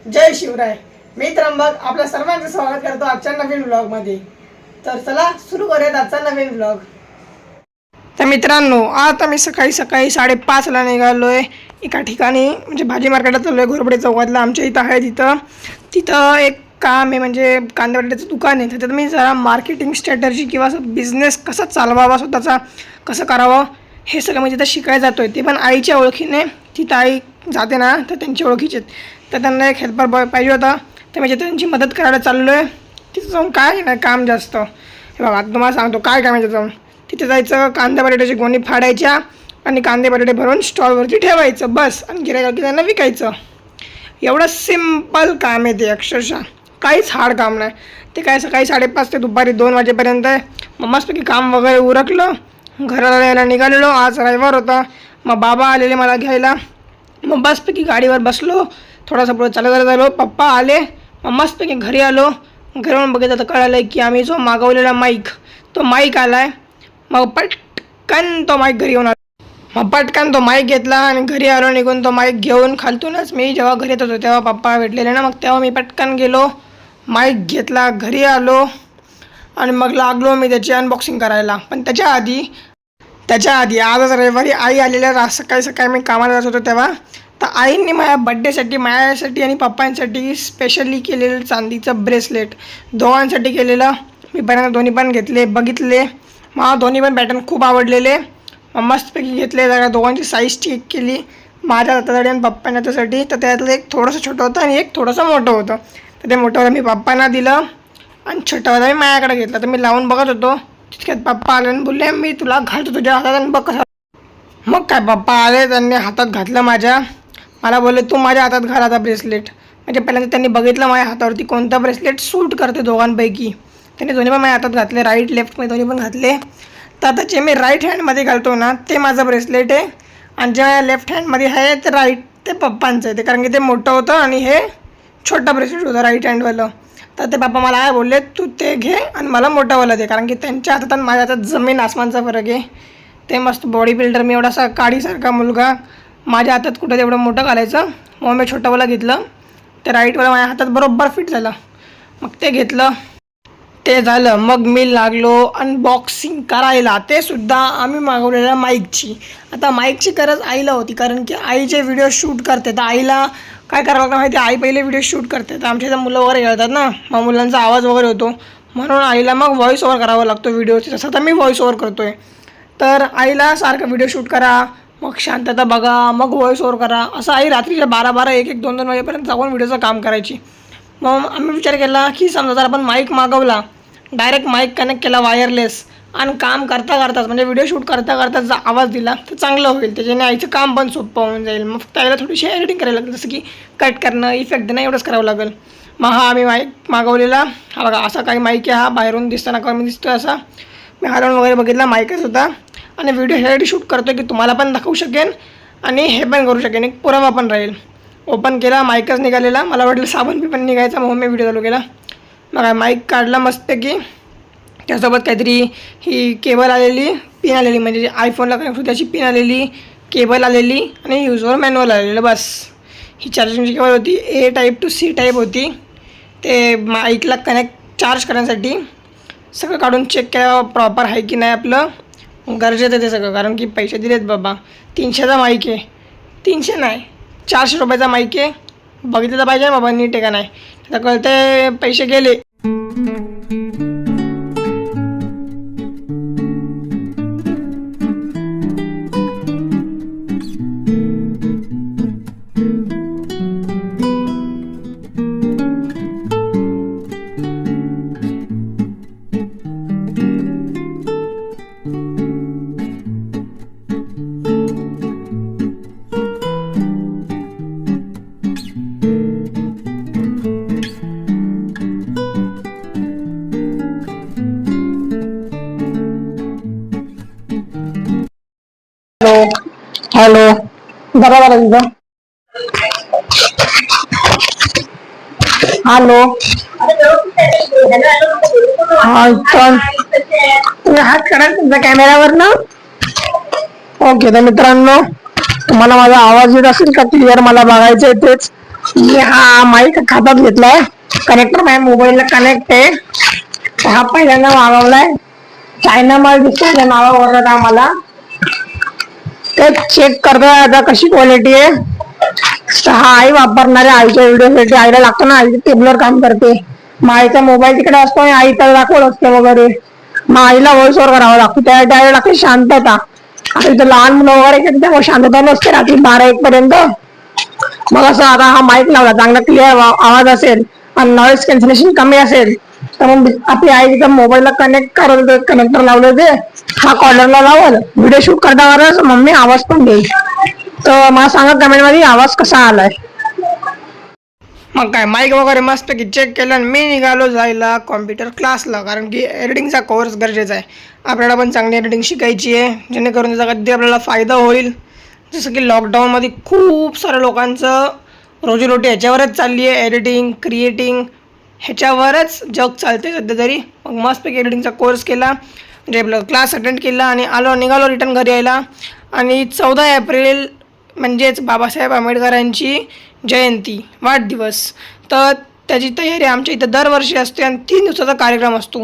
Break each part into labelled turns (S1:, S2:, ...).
S1: जय शिवराय. मी त्र्यंबक आपल्या सर्वांचं स्वागत करतो आजच्या नवीन व्लॉग मध्ये. तर चला सुरू करूयात आजचा नवीन व्लॉग. तर मित्रांनो, आता मी सकाळी 5:30ला निघालोय एका ठिकाणी, म्हणजे भाजी मार्केटात चाललोय. घोरपडे चौकातला आमच्या इथं आहे. तिथं एक काम आहे, म्हणजे कांदा बटाट्याचं दुकान आहे. त्याच्यात मी जरा मार्केटिंग स्ट्रॅटर्जी किंवा बिझनेस कसा चालवावा, स्वतःचा कसं करावं, हे सगळं मी तिथं शिकायला जातोय. ते पण आईच्या ओळखीने. तिथं आई जाते ना, तर त्यांच्या ओळखीचे. तर त्यांना एक हेल्पर बॉय पाहिजे होता, तर मी त्यांची मदत करायला चाललो आहे. तिथं जाऊन काय नाही काम जास्त. हे बघा, तुम्हाला सांगतो काय काम आहे. जाऊन तिथे जायचं, कांदा बटाट्याची गोणी फाडायच्या आणि कांदे बटाटे भरून स्टॉलवरती ठेवायचं बस, आणि गिऱ्हाईक त्यांना विकायचं. एवढं सिम्पल काम आहे ते, अक्षरशः काहीच हार्ड काम नाही. ते काय सकाळी 5:30 ते दुपारी 2 वाजेपर्यंत आहे. मग मस्तपैकी काम वगैरे उरकलं, घराला यायला निघालेलो. आज रविवार होता. मग बाबा आलेले मला घ्यायला. मग मस्तपैकी गाडीवर बसलो, थोडासा पुढे चालत झालो. पप्पा आले. मग मस्तपैकी घरी आलो. घरून बघितलं तर कळालं की आम्ही जो मागवलेला माईक, तो माईक आला आहे. मग पटकन तो माईक घरी येऊन आला. मग पटकन तो माईक घेतला आणि घरी आलो निघून. तो माईक घेऊन खालतूनच मी जेव्हा घरी येत होतो तेव्हा पप्पा भेटलेले ना, मग तेव्हा मी पटकन गेलो, माईक घेतला, घरी आलो आणि मग लागलो मी त्याची अनबॉक्सिंग करायला. पण त्याच्या आधी आजच रविवारी आई आलेल्या. सकाळी मी कामाला जात होतो तेव्हा. तर आईंनी माझ्या बड्डेसाठी, माझ्यासाठी आणि पप्पांसाठी स्पेशली केलेलं चांदीचं ब्रेसलेट दोघांसाठी केलेलं. मी पहिल्यांदा दोन्ही पण घेतले, बघितले. मला दोन्ही पण पॅटर्न खूप आवडलेले. मग मस्तपैकी घेतले. जरा दोघांची साईज चेक केली, माझ्या हातासाठी आणि पप्पांच्या हातासाठी. तर त्यातलं एक थोडंसं छोटं होतं आणि एक थोडंसं मोठं होतं. तर ते मोठंवालं मी पप्पांना दिलं आणि छोटंवालं मी माझ्याकडे घेतलं. तर मी लावून बघत होतो, तितक्यात पप्पा आले आणि बोलले, मी तुला घालतो तुझ्या हातात आणि बघ कसं. मग काय, पप्पा आले, त्यांनी हातात घातलं माझ्या. मला बोलले, तू माझ्या हातात घाल आता ब्रेसलेट. म्हणजे पहिल्यांदा त्यांनी बघितलं माझ्या हातावरती कोणतं ब्रेसलेट सूट करते दोघांपैकी. त्यांनी दोन्ही पण माझ्या हातात घातले, राईट लेफ्टमध्ये दोन्ही पण घातले. तर आता जे मी राईट हँडमध्ये घालतो ना, ते माझं ब्रेसलेट आहे. आणि जे माझ्या लेफ्ट हँडमध्ये आहे ते पप्पांचं आहे. ते कारण की ते मोठं होतं आणि हे छोटं ब्रेसलेट होतं राईट हँडवालं. तर ते पप्पा मला काय बोलले, तू ते घे आणि मला मोठंवालं दे. कारण की त्यांच्या हातात आणि माझ्या हातात जमीन आसमानचा फरक आहे. ते मस्त बॉडी बिल्डर, मी एवढासा काडीसारखा मुलगा, माझ्या हातात कुठं तेवढं मोठं घालायचं. मग मी छोटंवालं घेतलं. ते राईटवालं माझ्या हातात बरोबर फिट झालं. मग ते घेतलं, ते झालं. मग मी लागलो अनबॉक्सिंग करायला. ते सुद्धा आम्ही मागवलेल्या माईकची. आता माईकची गरज आईला होती, कारण की आईचे व्हिडिओ शूट करते. तर आईला काय करावं लागतं माहिती आहे, आई पहिले व्हिडिओ शूट करते. तर आमच्या इथं मुलं वगैरे येतात ना, मग मुलांचा आवाज वगैरे होतो, म्हणून आईला मग व्हॉईस ओव्हर करावा लागतो व्हिडिओची. तसं तर मी व्हॉईस ओव्हर करतो आहे. तर आईला सारखं व्हिडिओ शूट करा, मग शांतता बघा, मग व्हॉईस ओव्हर करा, असं आई रात्रीच्या 12-12, 1-1, 2-2 वाजेपर्यंत जाऊन व्हिडिओचं काम करायची. मग आम्ही विचार केला की समजा जर आपण माईक मागवला, डायरेक्ट माईक कनेक्ट केला वायरलेस, आणि काम करताच म्हणजे व्हिडिओ शूट करताच जर आवाज दिला तर चांगलं होईल. त्याच्याने आईचं काम पण सोपं होऊन जाईल. मग त्याला थोडीशी एडिटिंग करायला लागेल, जसं की कट करणं, इफेक्ट देणं, एवढंच करावं लागेल. मग हा आम्ही माईक मागवलेला. हा बघा, असा काही माईक आहे. हा बाहेरून दिसताना कमी दिसतो असा. मी हलवून वगैरे बघितला, माईकच होता. आणि व्हिडिओ ह्यासाठी शूट करतो की तुम्हाला पण दाखवू शकेन आणि हे पण करू शकेन, एक पुरावा पण राहील. ओपन केला, माईकच निघालेला. मला वाटलं साबण पण निघायचा, म्हणून मी व्हिडिओ चालू केला. मग माईक काढला मस्तपैकी. त्यासोबत काहीतरी ही केबल आलेली, पिन आलेली, म्हणजे आयफोनला कनेक्ट होती त्याची पिन आलेली, केबल आलेली आणि यूजवर मॅन्युअल आलेलं. बस ही चार्जिंगची केबल होती. A type two C type होती. ते माईकला कनेक्ट चार्ज करण्यासाठी. सगळं काढून चेक केलं प्रॉपर आहे की नाही, आपलं गरजेचं आहे ते सगळं. कारण की पैसे दिलेत बाबा. 300चा माईक आहे, 300 नाही 400 रुपयाचा माईक आहे. बघितलं तर पाहिजे बाबा नीट आहे का नाही. तर कळते पैसे गेले. हॅलो, बरोबर आहे तुझं. हॅलो, हा तुम्ही हात करा तुमच्या कॅमेऱ्यावर ना. ओके. तर मित्रांनो, तुम्हाला माझा आवाज येत असेल का क्लिअर, मला बघायचं आहे तेच. मी हा माईक हातात घेतलाय, कनेक्टर माझ्या मोबाईलला कनेक्ट आहे. हा पहिल्यांदा मागवलाय, चायना माल दिसतोय त्या नावावर आम्हाला. ते चेक करतोय आता कशी क्वालिटी आहे. हा आई वापरणाऱ्या आईच्या व्हिडिओसाठी आईला लागतो ना, आई टेबलवर काम करते. मग आईचा मोबाईल तिकडे असतो आणि आई त्याला दाखवत असते वगैरे. मग आईला व्हॉइस ओव्हर करावा लागतो, त्यावेळेला लागते शांतता. आता इथं लहान मुलं वगैरे येतात त्यामुळे शांतता नसते रात्री 12-1 पर्यंत. मग असं आता हा माईक लावला, चांगला क्लिअर आवाज असेल आणि नॉइज कॅन्सलेशन कमी असेल तर मग आपली आई तिथं मोबाईलला कनेक्ट करल, कनेक्टर लावलं ते हा कॉलरला लावल, व्हिडिओ शूट करता मम्मी आवाज पण देईल. तर मला सांगा कमेंट मध्ये आवाज कसा आलाय. मग काय माईक वगैरे मस्तपैकी चेक केलं आणि मी निघालो जायला कॉम्प्युटर क्लासला, कारण की एडिटिंगचा कोर्स गरजेचा आहे. आपल्याला पण चांगली एडिटिंग शिकायची आहे, जेणेकरून त्याचा कधी आपल्याला फायदा होईल. जसं की लॉकडाऊनमध्ये खूप साऱ्या लोकांचं रोजीरोटी ह्याच्यावरच चालली आहे, एडिटिंग क्रिएटिंग ह्याच्यावरच जग चालते सध्या तरी. मग मस्तपैकी एडिटिंगचा कोर्स केला, म्हणजे आपला क्लास अटेंड केला आणि निघालो रिटर्न घरी यायला. आणि 14 एप्रिल म्हणजेच बाबासाहेब आंबेडकरांची जयंती वाढदिवस, तर त्याची तयारी आमच्या इथं दरवर्षी असते आणि 3 दिवसाचा कार्यक्रम असतो.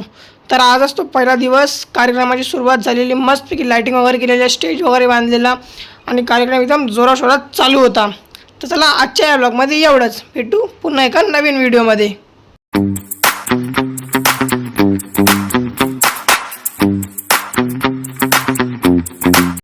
S1: तर आज असतो पहिला दिवस, कार्यक्रमाची सुरुवात झालेली, मस्तपैकी लाईटिंग वगैरे केलेल्या, स्टेज वगैरे बांधलेला आणि कार्यक्रम एकदम जोराशोरात चालू होता. तर चला आजच्या या ब्लॉगमध्ये एवढंच, भेटू पुन्हा एका नवीन व्हिडिओमध्ये.